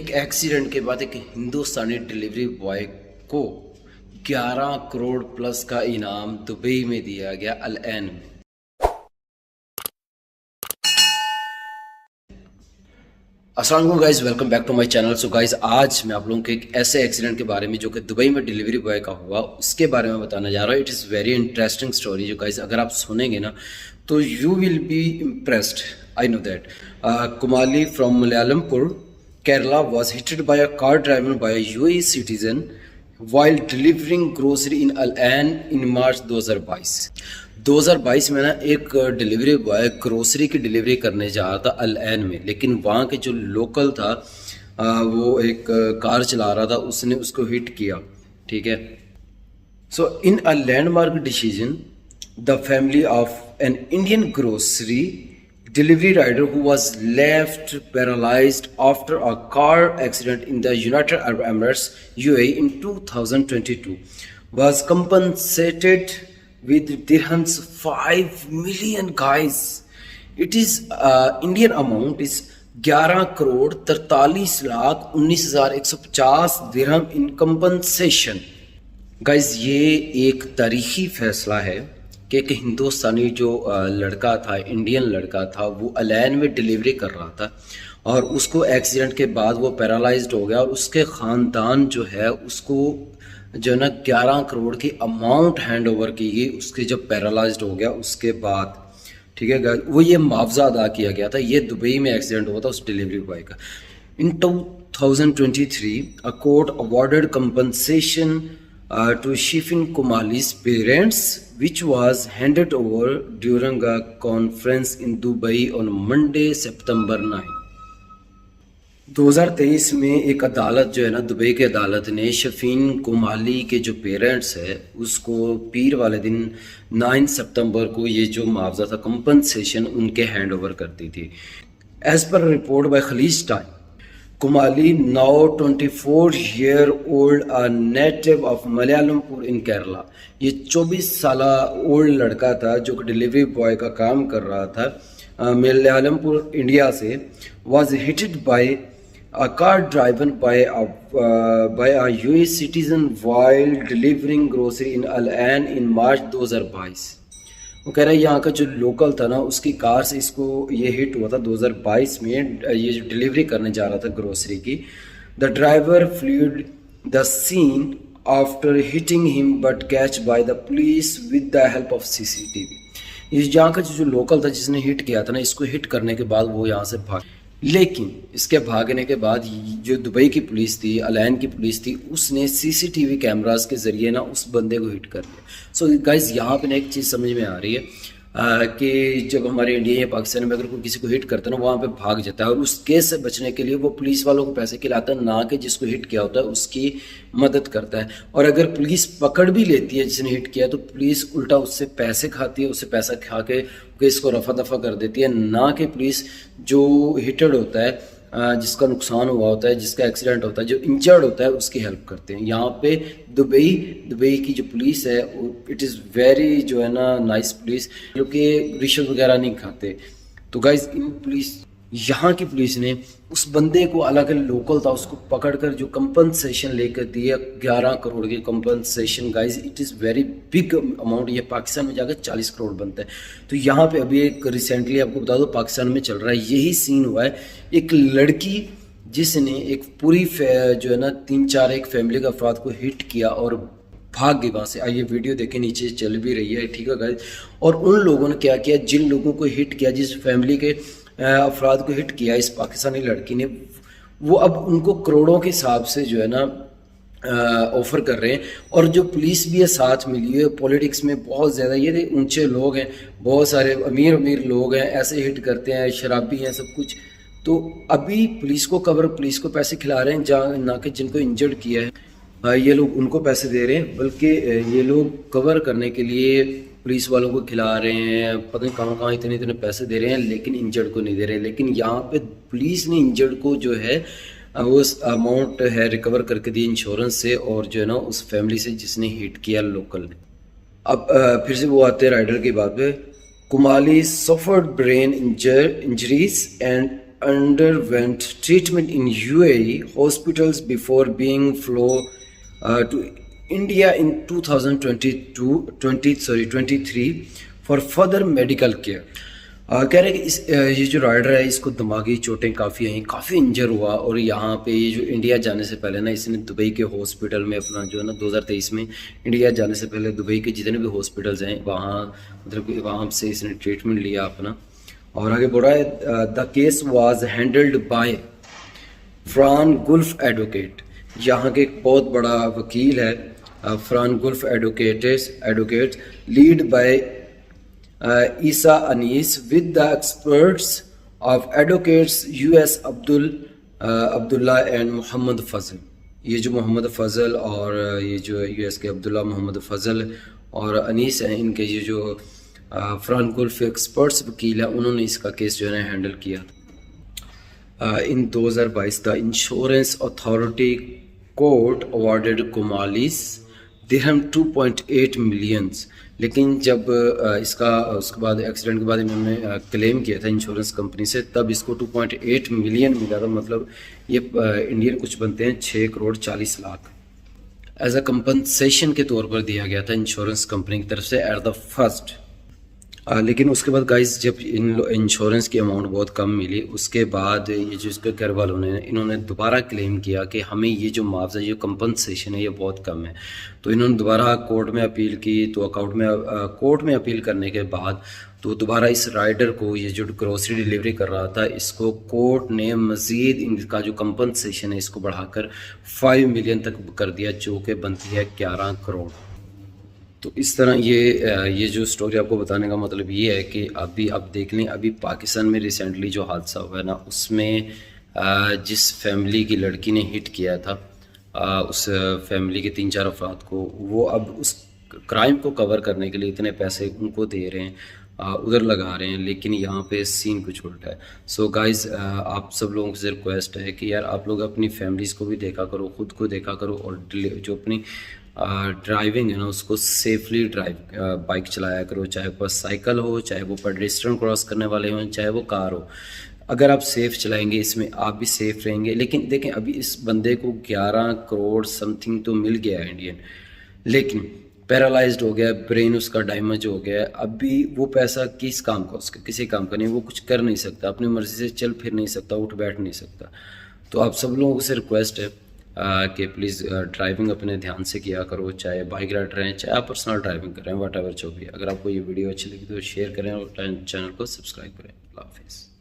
एक एक्सीडेंट के बाद एक हिंदुस्तानी डिलीवरी बॉय को 11 करोड़ प्लस का इनाम दुबई में दिया गया अल ऐन में। अस्सलाम वालेकुम guys, welcome back to my channel. So guys, आज मैं आप लोगों को एक ऐसे एक्सीडेंट के बारे में जो कि दुबई में डिलीवरी बॉय का हुआ उसके बारे में बताने जा रहा हूँ। It is very interesting story जो गाइस अगर आप सुनेंगे ना तो you will be impressed. I know that Kumali from Malayalampur Kerala was hit by a car driven by a UAE citizen while delivering grocery in Al Ain in March 2022 में ना एक delivery boy grocery की delivery करने जा रहा था अल ऐन में, लेकिन वहाँ के जो लोकल था वो एक कार चला रहा था, उसने उसको हिट किया। ठीक है। So in a landmark decision the family of an Indian grocery delivery rider who was left paralyzed after a car accident in the United Arab Emirates UAE in 2022 was compensated with dirhams 5 million guys. It is Indian amount is 11 crore 43 lakh 19,150 dirham in compensation. Guys ये एक तारीखी फैसला है कि एक हिंदुस्तानी जो लड़का था, इंडियन लड़का था, वो अल ऐन में डिलीवरी कर रहा था और उसको एक्सीडेंट के बाद वो पैरालाइज्ड हो गया और उसके ख़ानदान जो है उसको जो है ना 11 करोड़ की अमाउंट हैंड ओवर की गई उसके जब पैरालाइज्ड हो गया उसके बाद। ठीक है, वो ये मुआवजा अदा किया गया था। ये दुबई में एक्सीडेंट हुआ था उस डिलीवरी बॉय का। इन 2023 a court awarded compensation to Shifin Kumali's parents, which was handed over during a conference in Dubai on Monday, September 9. 2023 में एक अदालत जो है ना, दुबई की अदालत ने शफीन कुमाली के जो पेरेंट्स है उसको पीर वाले दिन 9 सितंबर को ये जो मुआवजा था कंपनसेशन उनके हैंड ओवर कर दी थी। एज पर report by Khaleej Times, Kumali, now 24-year-old, a native of Malayampur in Kerala, ये 24 साला ओल्ड लड़का था जो कि डिलीवरी बॉय का काम कर रहा था मलयालमपुर इंडिया से, was hit by a car driven by a UAE citizen while delivering grocery in Al Ain in March 2022। वो कह रहा है यहाँ का जो लोकल था ना उसकी कार से इसको ये हिट हुआ था 2022 में, ये जो डिलीवरी करने जा रहा था ग्रोसरी की। The driver fled the scene after hitting him but catch by the police with the help of CCTV। इस यहाँ का जो लोकल था जिसने हिट किया था ना, इसको हिट करने के बाद वो यहाँ से भाग, लेकिन इसके भागने के बाद जो दुबई की पुलिस थी, अल ऐन की पुलिस थी, उसने CCTV कैमरास के ज़रिए ना उस बंदे को हिट कर लिया। सो गाइज यहाँ पे ना एक चीज़ समझ में आ रही है कि जब हमारे इंडिया या पाकिस्तान में अगर कोई किसी को हिट करता है ना वहाँ पे भाग जाता है और उस केस से बचने के लिए वो पुलिस वालों को पैसे खिलाता है, ना कि जिसको हिट किया होता है उसकी मदद करता है। और अगर पुलिस पकड़ भी लेती है जिसने हिट किया तो पुलिस उल्टा उससे पैसे खाती है, उससे पैसा खा के केस को रफा दफा कर देती है, ना कि पुलिस जो हिटेड होता है, जिसका नुकसान हुआ होता है, जिसका एक्सीडेंट होता है, जो इंजर्ड होता है उसकी हेल्प करते हैं। यहाँ पे दुबई की जो पुलिस है इट इज़ वेरी जो है ना नाइस पुलिस, जो कि रिश्वत वगैरह नहीं खाते। तो गाइज इन पुलिस यहाँ की पुलिस ने उस बंदे को, अलग लोकल था, उसको पकड़कर जो कंपनसेशन लेकर दिया 11 करोड़ की compensation. Guys it is very big amount. ये पाकिस्तान में जाकर 40 करोड़ बनता है। तो यहाँ पे अभी एक रिसेंटली आपको बता दो पाकिस्तान में चल रहा है यही सीन हुआ है। एक लड़की जिसने एक पूरी जो है ना 3-4 एक फैमिली का अफराद को हिट किया और भाग गई वहाँ से। आइए वीडियो देखें, नीचे चल भी रही है। ठीक है गाइज, और उन लोगों ने क्या किया, जिन लोगों को हिट किया, जिस फैमिली के अफराद को हिट किया इस पाकिस्तानी लड़की ने, वो अब उनको करोड़ों के हिसाब से जो है ना ऑफर कर रहे हैं। और जो पुलिस भी है साथ मिली है, पॉलिटिक्स में बहुत ज़्यादा ये ऊंचे लोग हैं, बहुत सारे अमीर लोग हैं, ऐसे हिट करते हैं, शराबी हैं, सब कुछ। तो अभी पुलिस को पुलिस को पैसे खिला रहे हैं, जहाँ ना कि जिनको इंजर्ड किया है ये लोग उनको पैसे दे रहे हैं, बल्कि ये लोग कवर करने के लिए पुलिस वालों को खिला रहे हैं, पता नहीं कहाँ इतने पैसे दे रहे हैं, लेकिन इंजर्ड को नहीं दे रहे। लेकिन यहाँ पे पुलिस ने इंजर्ड को जो है वो अमाउंट है रिकवर करके दी इंश्योरेंस से और जो है ना उस फैमिली से जिसने हिट किया लोकल ने। अब फिर से वो आते हैं राइडर की बात पे। Kumali suffered brain injuries and underwent treatment in UAE hospitals before being flown to India in 23 for further medical care. कह रहे कि ये जो राइडर है इसको दिमागी चोटें काफ़ी आई, काफ़ी इंजर हुआ और यहाँ पे ये जो इंडिया जाने से पहले ना इसने दुबई के हॉस्पिटल में अपना जो है ना 2023 में इंडिया जाने से पहले दुबई के जितने भी हॉस्पिटल्स हैं वहाँ मतलब कि वहाँ से इसने ट्रीटमेंट लिया अपना। और आगे बढ़ा है, the case was handled by Fran Gulf advocate. यहाँ के एक बहुत बड़ा वकील है Fran Gulf advocate lead by Isa Anees with the experts of advocates US Abdulla and Mohammed Fazal. ये जो मोहम्मद फजल और ये जो US के अब्दुल्ला मोहम्मद फजल और अनीस हैं, इनके ये जो फ्रान गुल्फ एक्सपर्ट्स वकील है, उन्होंने इसका केस जो है हैंडल किया। In 2022 the insurance authority court awarded Komali's dirham 2.8 millions. लेकिन जब इसका उसके बाद एक्सीडेंट के बाद इन्होंने क्लेम किया था इंश्योरेंस कंपनी से, तब इसको 2.8 मिलियन मिला था। मतलब ये इंडियन कुछ बनते हैं 6 crore 40 lakh as a compensation के तौर पर दिया गया था इंश्योरेंस कंपनी की तरफ से एट द फर्स्ट। लेकिन उसके बाद गाइस जब इंश्योरेंस की अमाउंट बहुत कम मिली, उसके बाद ये जो इसके घर वालों ने इन्होंने दोबारा क्लेम किया कि हमें ये जो मुआवजा ये कंपनसेशन है ये बहुत कम है। तो इन्होंने दोबारा कोर्ट में अपील की। तो कोर्ट में अपील करने के बाद तो दोबारा इस राइडर को, ये जो ग्रोसरी डिलीवरी कर रहा था, इसको कोर्ट ने मज़ीद इनका जो कंपनसेशन है इसको बढ़ाकर 5 मिलियन तक कर दिया, जो कि बनती है 11 करोड़। तो इस तरह ये जो स्टोरी आपको बताने का मतलब ये है कि अभी आप देख लें, अभी पाकिस्तान में रिसेंटली जो हादसा हुआ है ना, उसमें जिस फैमिली की लड़की ने हिट किया था उस फैमिली के 3-4 अफराद को, वो अब उस क्राइम को कवर करने के लिए इतने पैसे उनको दे रहे हैं, उधर लगा रहे हैं। लेकिन यहाँ पे सीन कुछ उल्टा है। सो गाइज़ आप सब लोगों से रिक्वेस्ट है कि यार आप लोग अपनी फैमिलीज़ को भी देखा करो, ख़ुद को देखा करो, और जो अपनी ड्राइविंग है ना उसको सेफली बाइक चलाया करो, चाहे वो साइकिल हो, चाहे वो पेडेस्ट्रियन क्रॉस करने वाले हों, चाहे वो कार हो। अगर आप सेफ़ चलाएंगे इसमें आप भी सेफ़ रहेंगे। लेकिन देखें अभी इस बंदे को 11 करोड़ समथिंग तो मिल गया है इंडियन, लेकिन पैरालाइज्ड हो गया, ब्रेन उसका डैमेज हो गया। अभी वो पैसा किस काम का, उसका किसी काम का नहीं, वो कुछ कर नहीं सकता, अपनी मर्ज़ी से चल फिर नहीं सकता, उठ बैठ नहीं सकता। तो आप सब लोगों से रिक्वेस्ट है कि प्लीज़ ड्राइविंग अपने ध्यान से किया करो, चाहे बाइक राइडर हैं, चाहे आप पर्सनल ड्राइविंग कर रहे हैं, वट एवर जो भी। अगर आपको ये वीडियो अच्छी लगी तो शेयर करें और चैनल को सब्सक्राइब करें। अल्लाह हाफिज़।